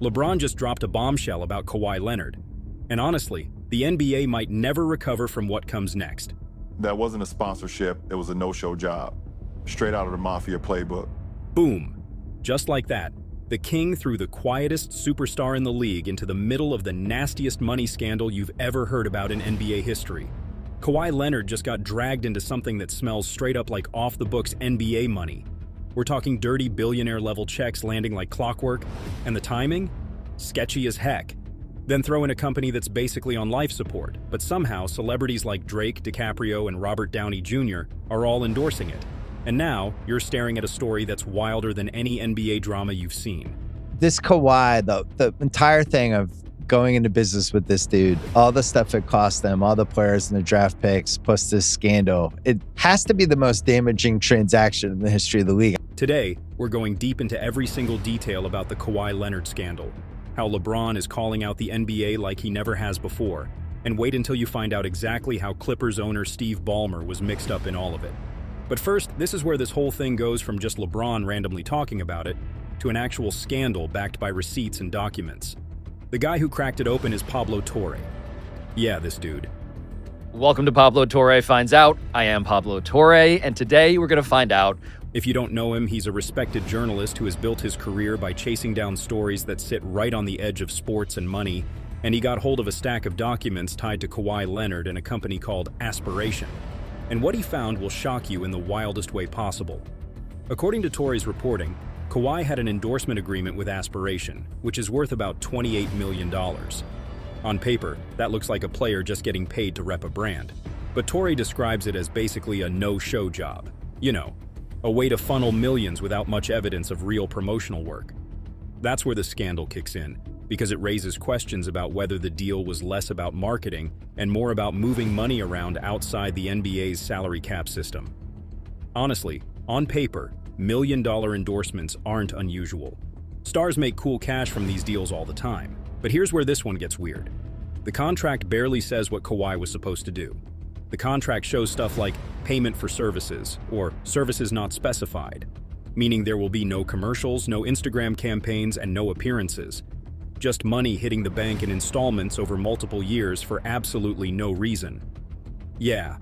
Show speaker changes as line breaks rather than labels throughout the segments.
LeBron just dropped a bombshell about Kawhi Leonard. And honestly, the NBA might never recover from what comes next.
That wasn't a sponsorship, it was a no-show job. Straight out of the Mafia playbook.
Boom. Just like that, the King threw the quietest superstar in the league into the middle of the nastiest money scandal you've ever heard about in NBA history. Kawhi Leonard just got dragged into something that smells straight up like off-the-books NBA money. We're talking dirty billionaire-level checks landing like clockwork, and the timing? Sketchy as heck. Then throw in a company that's basically on life support, but somehow celebrities like Drake, DiCaprio, and Robert Downey Jr. are all endorsing it. And now, you're staring at a story that's wilder than any NBA drama you've seen.
This Kawhi, the entire thing of going into business with this dude, all the stuff it cost them, all the players and the draft picks, plus this scandal, it has to be the most damaging transaction in the history of the league.
Today, we're going deep into every single detail about the Kawhi Leonard scandal, how LeBron is calling out the NBA like he never has before, and wait until you find out exactly how Clippers owner Steve Ballmer was mixed up in all of it. But first, this is where this whole thing goes from just LeBron randomly talking about it to an actual scandal backed by receipts and documents. The guy who cracked it open is Pablo Torre. Yeah, this dude.
Welcome to Pablo Torre Finds Out. I am Pablo Torre, and today we're going to find out.
If you don't know him, he's a respected journalist who has built his career by chasing down stories that sit right on the edge of sports and money, and he got hold of a stack of documents tied to Kawhi Leonard and a company called Aspiration. And what he found will shock you in the wildest way possible. According to Torre's reporting, Kawhi had an endorsement agreement with Aspiration, which is worth about $28 million. On paper, that looks like a player just getting paid to rep a brand. But Torre describes it as basically a no-show job. You know, a way to funnel millions without much evidence of real promotional work. That's where the scandal kicks in, because it raises questions about whether the deal was less about marketing and more about moving money around outside the NBA's salary cap system. Honestly, on paper, million-dollar endorsements aren't unusual. Stars make cool cash from these deals all the time, but here's where this one gets weird. The contract barely says what Kawhi was supposed to do. The contract shows stuff like payment for services or services not specified, meaning there will be no commercials, no Instagram campaigns, and no appearances. Just money hitting the bank in installments over multiple years for absolutely no reason. Yeah,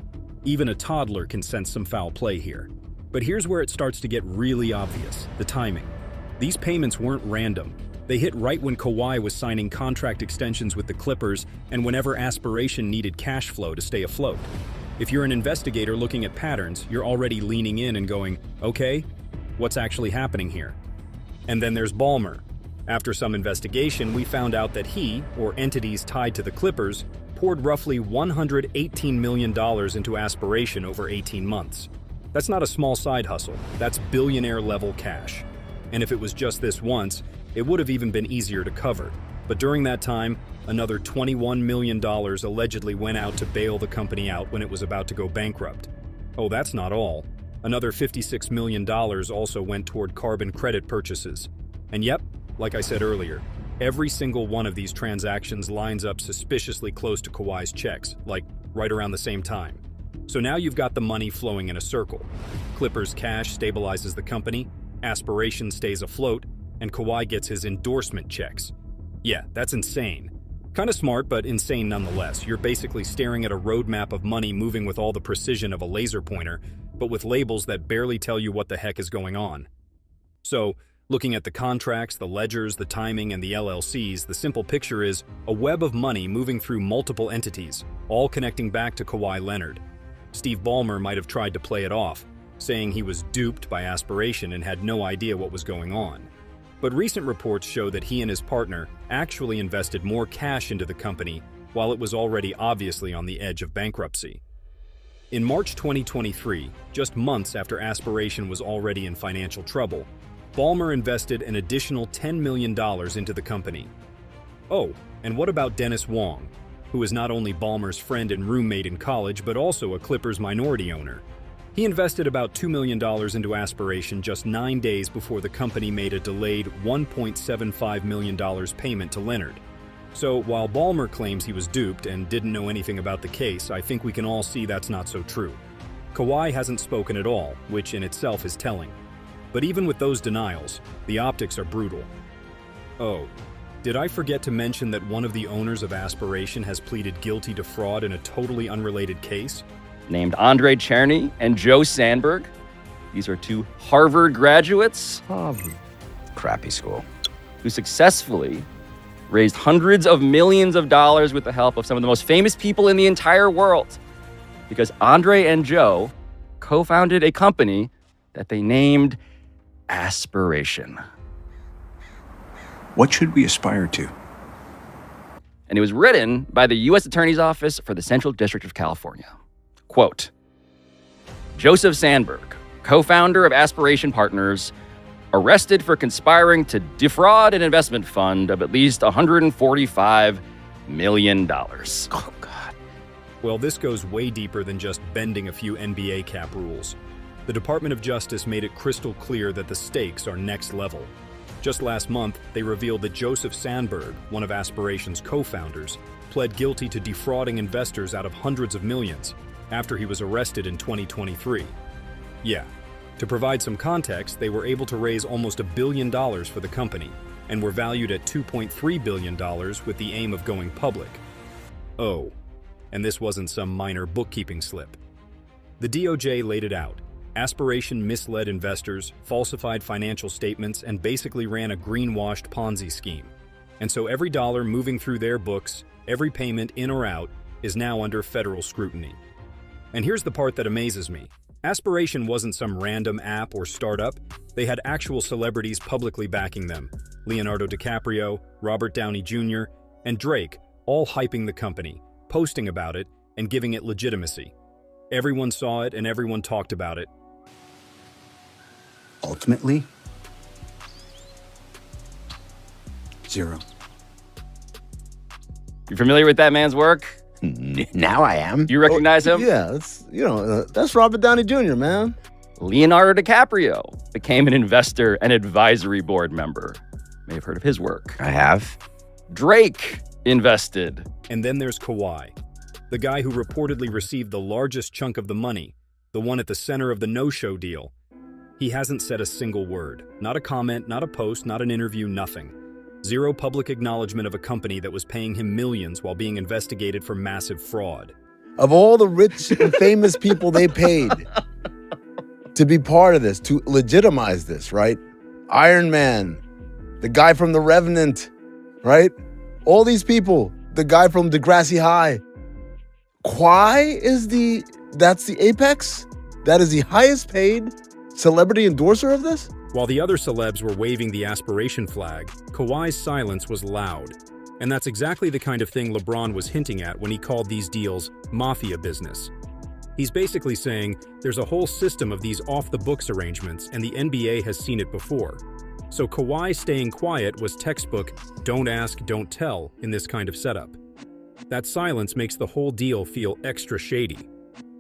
even a toddler can sense some foul play here. But here's where it starts to get really obvious, the timing. These payments weren't random. They hit right when Kawhi was signing contract extensions with the Clippers and whenever Aspiration needed cash flow to stay afloat. If you're an investigator looking at patterns, you're already leaning in and going, okay, what's actually happening here? And then there's Ballmer. After some investigation, we found out that he, or entities tied to the Clippers, poured roughly $118 million into Aspiration over 18 months. That's not a small side hustle, that's billionaire-level cash. And if it was just this once, it would have even been easier to cover. But during that time, another $21 million allegedly went out to bail the company out when it was about to go bankrupt. Oh, that's not all. Another $56 million also went toward carbon credit purchases. And yep, like I said earlier, every single one of these transactions lines up suspiciously close to Kawhi's checks, like right around the same time. So now you've got the money flowing in a circle. Clippers cash stabilizes the company, Aspiration stays afloat, and Kawhi gets his endorsement checks. Yeah, that's insane. Kind of smart, but insane nonetheless. You're basically staring at a roadmap of money moving with all the precision of a laser pointer, but with labels that barely tell you what the heck is going on. So, looking at the contracts, the ledgers, the timing, and the LLCs, the simple picture is a web of money moving through multiple entities, all connecting back to Kawhi Leonard. Steve Ballmer might have tried to play it off, saying he was duped by Aspiration and had no idea what was going on. But recent reports show that he and his partner actually invested more cash into the company while it was already obviously on the edge of bankruptcy. In March 2023, just months after Aspiration was already in financial trouble, Ballmer invested an additional $10 million into the company. Oh, and what about Dennis Wong, who is not only Ballmer's friend and roommate in college, but also a Clippers minority owner? He invested about $2 million into Aspiration just 9 days before the company made a delayed $1.75 million payment to Leonard. So while Ballmer claims he was duped and didn't know anything about the case, I think we can all see that's not so true. Kawhi hasn't spoken at all, which in itself is telling. But even with those denials, the optics are brutal. Oh, Did I forget to mention that one of the owners of Aspiration has pleaded guilty to fraud in a totally unrelated case?
Named Andre Cherny and Joe Sandberg. These are two Harvard graduates.
Harvard. Crappy school.
Who successfully raised hundreds of millions of dollars with the help of some of the most famous people in the entire world. Because Andre and Joe co-founded a company that they named Aspiration.
What should we aspire to?
And it was written by the U.S. Attorney's Office for the Central District of California. Quote, Joseph Sandberg, co-founder of Aspiration Partners, arrested for conspiring to defraud an investment fund of at least $145 million.
Oh, God.
Well, this goes way deeper than just bending a few NBA cap rules. The Department of Justice made it crystal clear that the stakes are next level. Just last month, they revealed that Joseph Sandberg, one of Aspiration's co-founders, pled guilty to defrauding investors out of hundreds of millions after he was arrested in 2023. Yeah, to provide some context, they were able to raise almost $1 billion for the company and were valued at $2.3 billion with the aim of going public. Oh, and this wasn't some minor bookkeeping slip. The DOJ laid it out. Aspiration misled investors, falsified financial statements, and basically ran a greenwashed Ponzi scheme. And so every dollar moving through their books, every payment in or out, is now under federal scrutiny. And here's the part that amazes me. Aspiration wasn't some random app or startup. They had actual celebrities publicly backing them. Leonardo DiCaprio, Robert Downey Jr., and Drake, all hyping the company, posting about it, and giving it legitimacy. Everyone saw it and everyone talked about it.
Ultimately, zero.
You familiar with that man's work?
Now I am.
You recognize him?
Yeah, that's Robert Downey Jr., man.
Leonardo DiCaprio became an investor and advisory board member. May have heard of his work.
I have.
Drake invested.
And then there's Kawhi, the guy who reportedly received the largest chunk of the money, the one at the center of the no-show deal. He hasn't said a single word. Not a comment, not a post, not an interview, nothing. Zero public acknowledgement of a company that was paying him millions while being investigated for massive fraud.
Of all the rich and famous people they paid to be part of this, to legitimize this, right? Iron Man, the guy from The Revenant, right? All these people, the guy from Degrassi High. Kawhi that's the apex? That is the highest paid celebrity endorser of this?
While the other celebs were waving the Aspiration flag, Kawhi's silence was loud. And that's exactly the kind of thing Lebron was hinting at when he called these deals mafia business. He's basically saying there's a whole system of these off-the-books arrangements and the NBA has seen it before. So Kawhi staying quiet was textbook don't ask, don't tell in this kind of setup. That silence makes the whole deal feel extra shady.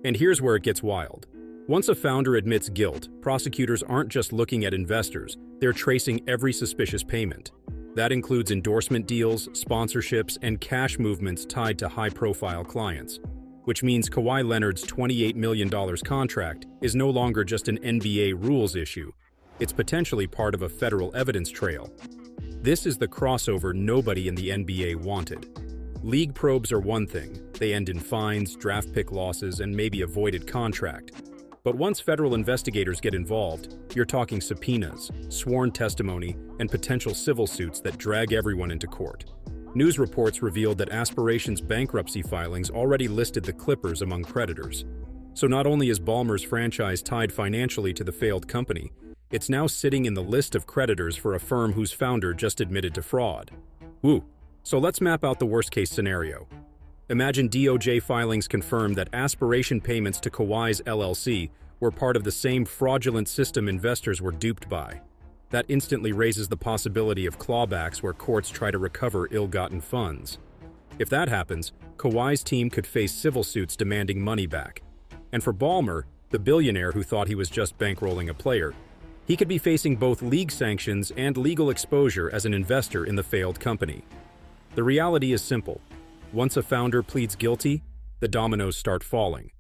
And here's where it gets wild. Once a founder admits guilt, prosecutors aren't just looking at investors, they're tracing every suspicious payment. That includes endorsement deals, sponsorships, and cash movements tied to high-profile clients, which means Kawhi Leonard's $28 million contract is no longer just an NBA rules issue. It's potentially part of a federal evidence trail. This is the crossover nobody in the NBA wanted. League probes are one thing. They end in fines, draft pick losses, and maybe a voided contract. But once federal investigators get involved, you're talking subpoenas, sworn testimony, and potential civil suits that drag everyone into court. News reports revealed that Aspiration's bankruptcy filings already listed the Clippers among creditors. So not only is Ballmer's franchise tied financially to the failed company, it's now sitting in the list of creditors for a firm whose founder just admitted to fraud. Woo! So let's map out the worst-case scenario. Imagine DOJ filings confirm that Aspiration payments to Kawhi's LLC were part of the same fraudulent system investors were duped by. That instantly raises the possibility of clawbacks where courts try to recover ill-gotten funds. If that happens, Kawhi's team could face civil suits demanding money back. And for Ballmer, the billionaire who thought he was just bankrolling a player, he could be facing both league sanctions and legal exposure as an investor in the failed company. The reality is simple. Once a founder pleads guilty, the dominoes start falling.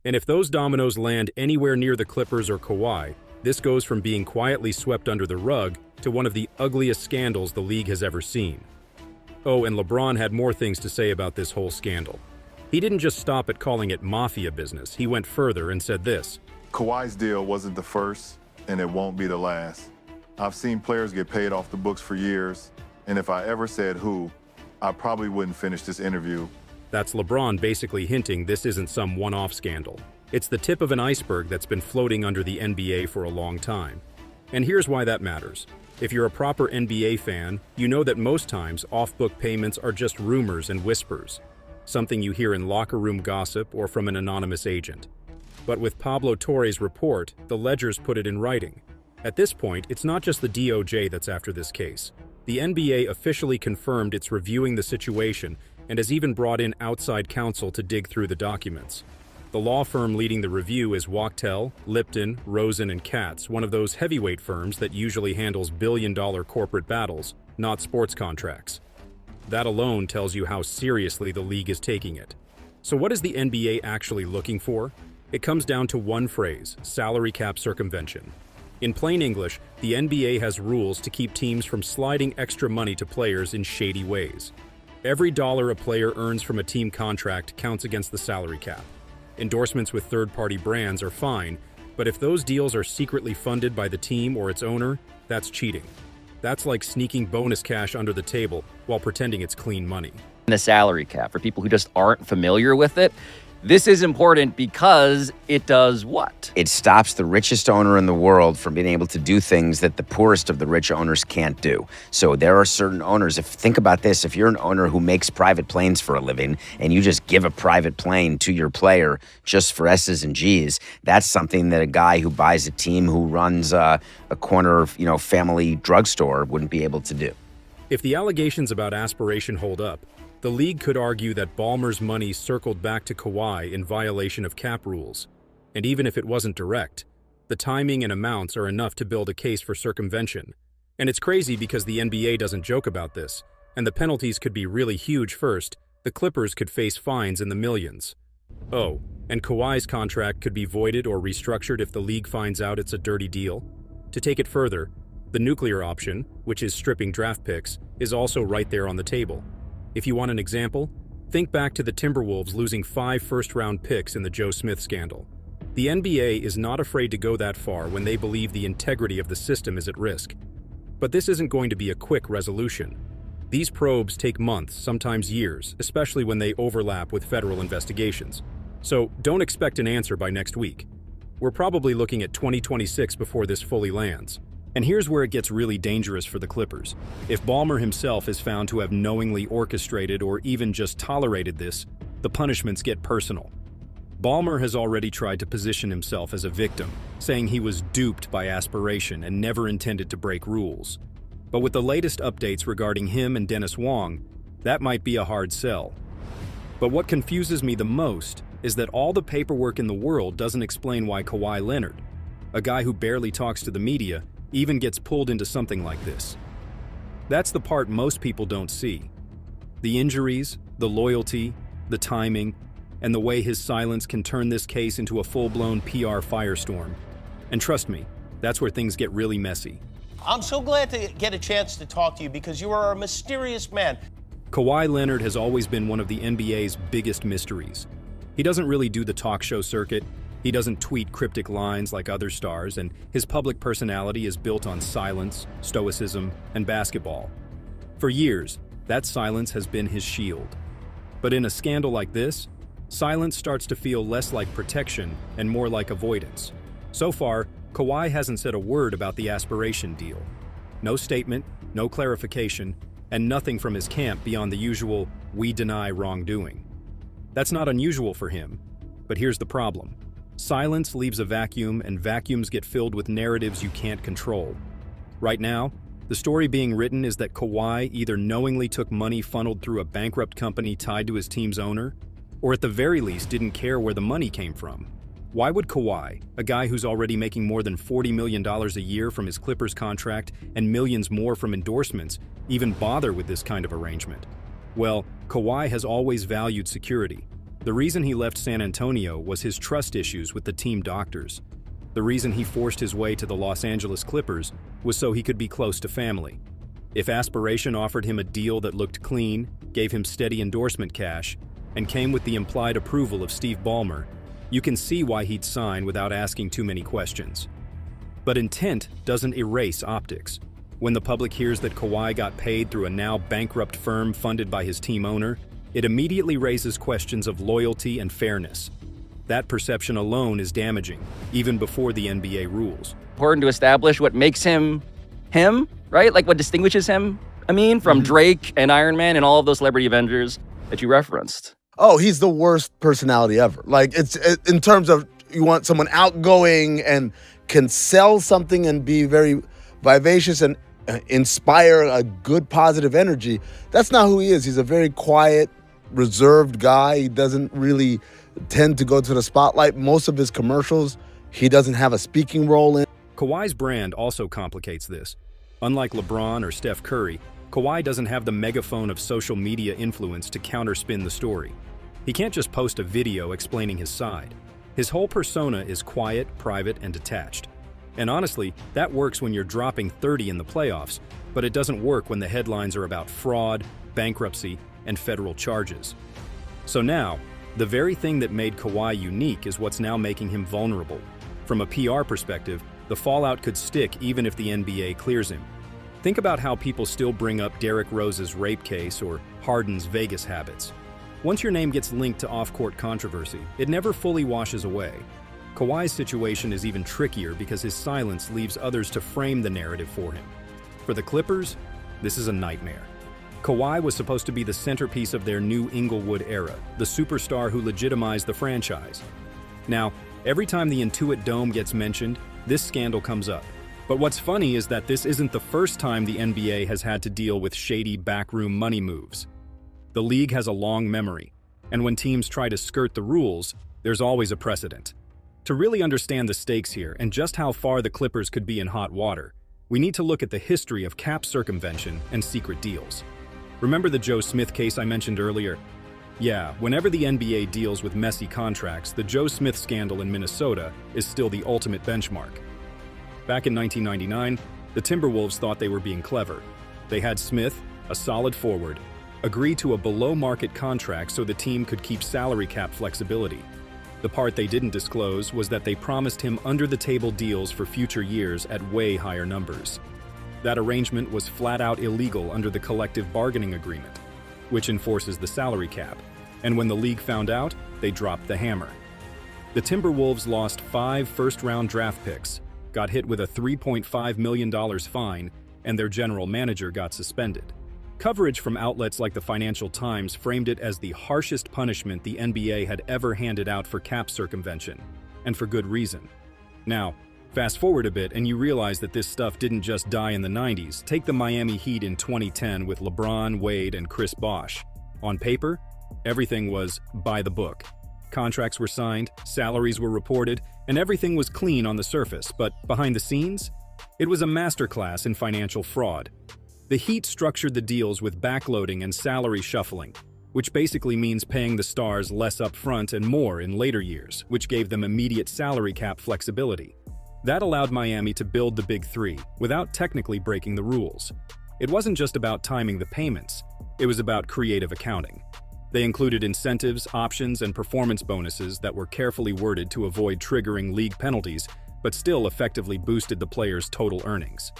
And if those dominoes land anywhere near the Clippers or Kawhi, this goes from being quietly swept under the rug to one of the ugliest scandals the league has ever seen. Oh, and LeBron had more things to say about this whole scandal. He didn't just stop at calling it mafia business. He went further and said this.
Kawhi's deal wasn't the first, and it won't be the last. I've seen players get paid off the books for years, and if I ever said who, I probably wouldn't finish this interview.
That's LeBron basically hinting this isn't some one-off scandal. It's the tip of an iceberg that's been floating under the NBA for a long time. And here's why that matters. If you're a proper NBA fan, you know that most times off-book payments are just rumors and whispers, something you hear in locker room gossip or from an anonymous agent. But with Pablo Torre's report, the ledgers put it in writing. At this point, it's not just the DOJ that's after this case. The NBA officially confirmed it's reviewing the situation and has even brought in outside counsel to dig through the documents. The law firm leading the review is Wachtell, Lipton, Rosen & Katz, one of those heavyweight firms that usually handles billion-dollar corporate battles, not sports contracts. That alone tells you how seriously the league is taking it. So what is the NBA actually looking for? It comes down to one phrase: salary cap circumvention. In plain English, the NBA has rules to keep teams from sliding extra money to players in shady ways. Every dollar a player earns from a team contract counts against the salary cap. Endorsements with third-party brands are fine, but if those deals are secretly funded by the team or its owner, that's cheating. That's like sneaking bonus cash under the table while pretending it's clean money.
The salary cap, for people who just aren't familiar with it, this is important because it does what?
It stops the richest owner in the world from being able to do things that the poorest of the rich owners can't do. So there are certain owners, think about this, if you're an owner who makes private planes for a living and you just give a private plane to your player just for S's and G's, that's something that a guy who buys a team who runs a corner, family drugstore wouldn't be able to do.
If the allegations about aspiration hold up, the league could argue that Ballmer's money circled back to Kawhi in violation of cap rules. And even if it wasn't direct, the timing and amounts are enough to build a case for circumvention. And it's crazy because the NBA doesn't joke about this, and the penalties could be really huge first. The Clippers could face fines in the millions. Oh, and Kawhi's contract could be voided or restructured if the league finds out it's a dirty deal. To take it further, the nuclear option, which is stripping draft picks, is also right there on the table. If you want an example, think back to the Timberwolves losing 5 first-round picks in the Joe Smith scandal. The NBA is not afraid to go that far when they believe the integrity of the system is at risk. But this isn't going to be a quick resolution. These probes take months, sometimes years, especially when they overlap with federal investigations. So don't expect an answer by next week. We're probably looking at 2026 before this fully lands. And here's where it gets really dangerous for the Clippers. If Ballmer himself is found to have knowingly orchestrated or even just tolerated this, the punishments get personal. Ballmer has already tried to position himself as a victim, saying he was duped by aspiration and never intended to break rules. But with the latest updates regarding him and Dennis Wong, that might be a hard sell. But what confuses me the most is that all the paperwork in the world doesn't explain why Kawhi Leonard, a guy who barely talks to the media, even gets pulled into something like this. That's the part most people don't see. The injuries, the loyalty, the timing, and the way his silence can turn this case into a full-blown PR firestorm. And trust me, that's where things get really messy.
I'm so glad to get a chance to talk to you because you are a mysterious man.
Kawhi Leonard has always been one of the NBA's biggest mysteries. He doesn't really do the talk show circuit. He doesn't tweet cryptic lines like other stars, and his public personality is built on silence, stoicism, and basketball. For years, that silence has been his shield. But in a scandal like this, silence starts to feel less like protection and more like avoidance. So far, Kawhi hasn't said a word about the aspiration deal. No statement, no clarification, and nothing from his camp beyond the usual, "we deny wrongdoing." That's not unusual for him, but here's the problem. Silence leaves a vacuum, and vacuums get filled with narratives you can't control. Right now, the story being written is that Kawhi either knowingly took money funneled through a bankrupt company tied to his team's owner, or at the very least didn't care where the money came from. Why would Kawhi, a guy who's already making more than $40 million a year from his Clippers contract and millions more from endorsements, even bother with this kind of arrangement? Well, Kawhi has always valued security. The reason he left San Antonio was his trust issues with the team doctors. The reason he forced his way to the Los Angeles Clippers was so he could be close to family. If Aspiration offered him a deal that looked clean, gave him steady endorsement cash, and came with the implied approval of Steve Ballmer, you can see why he'd sign without asking too many questions. But intent doesn't erase optics. When the public hears that Kawhi got paid through a now bankrupt firm funded by his team owner, it immediately raises questions of loyalty and fairness. That perception alone is damaging, even before the NBA rules.
Important to establish what makes him, right? Like what distinguishes him, from Drake and Iron Man and all of those celebrity Avengers that you referenced.
Oh, he's the worst personality ever. Like, it's in terms of you want someone outgoing and can sell something and be very vivacious and inspire a good, positive energy. That's not who he is. He's a very quiet, reserved guy. He doesn't really tend to go to the spotlight. Most of his commercials, he doesn't have a speaking role in.
Kawhi's brand also complicates this. Unlike LeBron or Steph Curry, Kawhi doesn't have the megaphone of social media influence to counterspin the story. He can't just post a video explaining his side. His whole persona is quiet, private, and detached. And honestly, that works when you're dropping 30 in the playoffs, but it doesn't work when the headlines are about fraud, bankruptcy, and federal charges. So now, the very thing that made Kawhi unique is what's now making him vulnerable. From a PR perspective, the fallout could stick even if the NBA clears him. Think about how people still bring up Derrick Rose's rape case or Harden's Vegas habits. Once your name gets linked to off-court controversy, it never fully washes away. Kawhi's situation is even trickier because his silence leaves others to frame the narrative for him. For the Clippers, this is a nightmare. Kawhi was supposed to be the centerpiece of their new Inglewood era, the superstar who legitimized the franchise. Now, every time the Intuit Dome gets mentioned, this scandal comes up. But what's funny is that this isn't the first time the NBA has had to deal with shady backroom money moves. The league has a long memory, and when teams try to skirt the rules, there's always a precedent. To really understand the stakes here and just how far the Clippers could be in hot water, we need to look at the history of cap circumvention and secret deals. Remember the Joe Smith case I mentioned earlier? Yeah, whenever the NBA deals with messy contracts, the Joe Smith scandal in Minnesota is still the ultimate benchmark. Back in 1999, the Timberwolves thought they were being clever. They had Smith, a solid forward, agree to a below-market contract so the team could keep salary cap flexibility. The part they didn't disclose was that they promised him under-the-table deals for future years at way higher numbers. That arrangement was flat-out illegal under the collective bargaining agreement, which enforces the salary cap, and when the league found out, they dropped the hammer. The Timberwolves lost 5 first-round draft picks, got hit with a $3.5 million fine, and their general manager got suspended. Coverage from outlets like the Financial Times framed it as the harshest punishment the NBA had ever handed out for cap circumvention, and for good reason. Now, fast forward a bit and you realize that this stuff didn't just die in the 90s. Take the Miami Heat in 2010 with LeBron, Wade, and Chris Bosh. On paper, everything was by the book. Contracts were signed, salaries were reported, and everything was clean on the surface, but behind the scenes, it was a masterclass in financial fraud. The Heat structured the deals with backloading and salary shuffling, which basically means paying the stars less upfront and more in later years, which gave them immediate salary cap flexibility. That allowed Miami to build the Big Three without technically breaking the rules. It wasn't just about timing the payments, it was about creative accounting. They included incentives, options, and performance bonuses that were carefully worded to avoid triggering league penalties, but still effectively boosted the players' total earnings.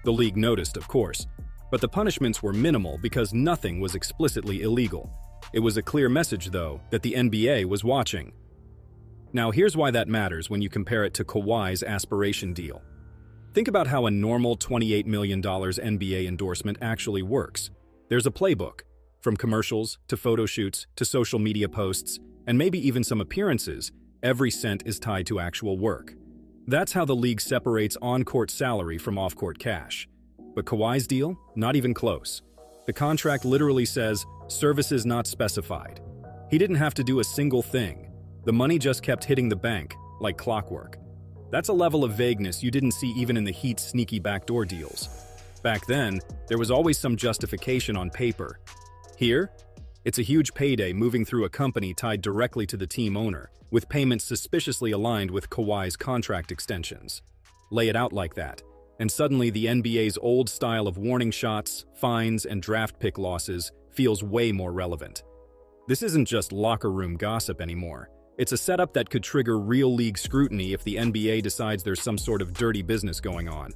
The league noticed, of course, but the punishments were minimal because nothing was explicitly illegal. It was a clear message, though, that the NBA was watching. Now, here's why that matters when you compare it to Kawhi's aspiration deal. Think about how a normal $28 million NBA endorsement actually works. There's a playbook. From commercials, to photo shoots, to social media posts, and maybe even some appearances, every cent is tied to actual work. That's how the league separates on-court salary from off-court cash. But Kawhi's deal? Not even close. The contract literally says, services not specified. He didn't have to do a single thing. The money just kept hitting the bank, like clockwork. That's a level of vagueness you didn't see even in the Heat's sneaky backdoor deals. Back then, there was always some justification on paper. Here, it's a huge payday moving through a company tied directly to the team owner, with payments suspiciously aligned with Kawhi's contract extensions. Lay it out like that, and suddenly the NBA's old style of warning shots, fines, and draft pick losses feels way more relevant. This isn't just locker room gossip anymore. It's a setup that could trigger real league scrutiny if the NBA decides there's some sort of dirty business going on.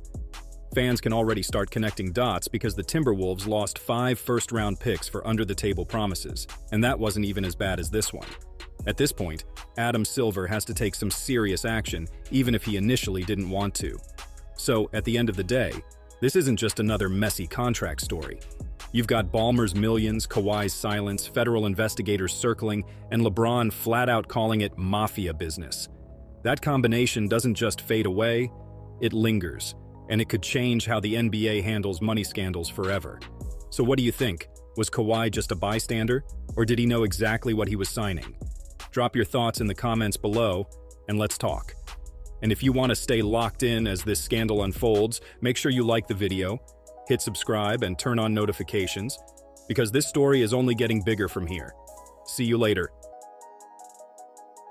Fans can already start connecting dots because the Timberwolves lost 5 first-round picks for under-the-table promises, and that wasn't even as bad as this one. At this point, Adam Silver has to take some serious action, even if he initially didn't want to. So, at the end of the day, this isn't just another messy contract story. You've got Ballmer's millions, Kawhi's silence, federal investigators circling, and LeBron flat-out calling it mafia business. That combination doesn't just fade away, it lingers, and it could change how the NBA handles money scandals forever. So what do you think? Was Kawhi just a bystander, or did he know exactly what he was signing? Drop your thoughts in the comments below, and let's talk. And if you want to stay locked in as this scandal unfolds, make sure you like the video, hit subscribe, and turn on notifications, because this story is only getting bigger from here. See you later.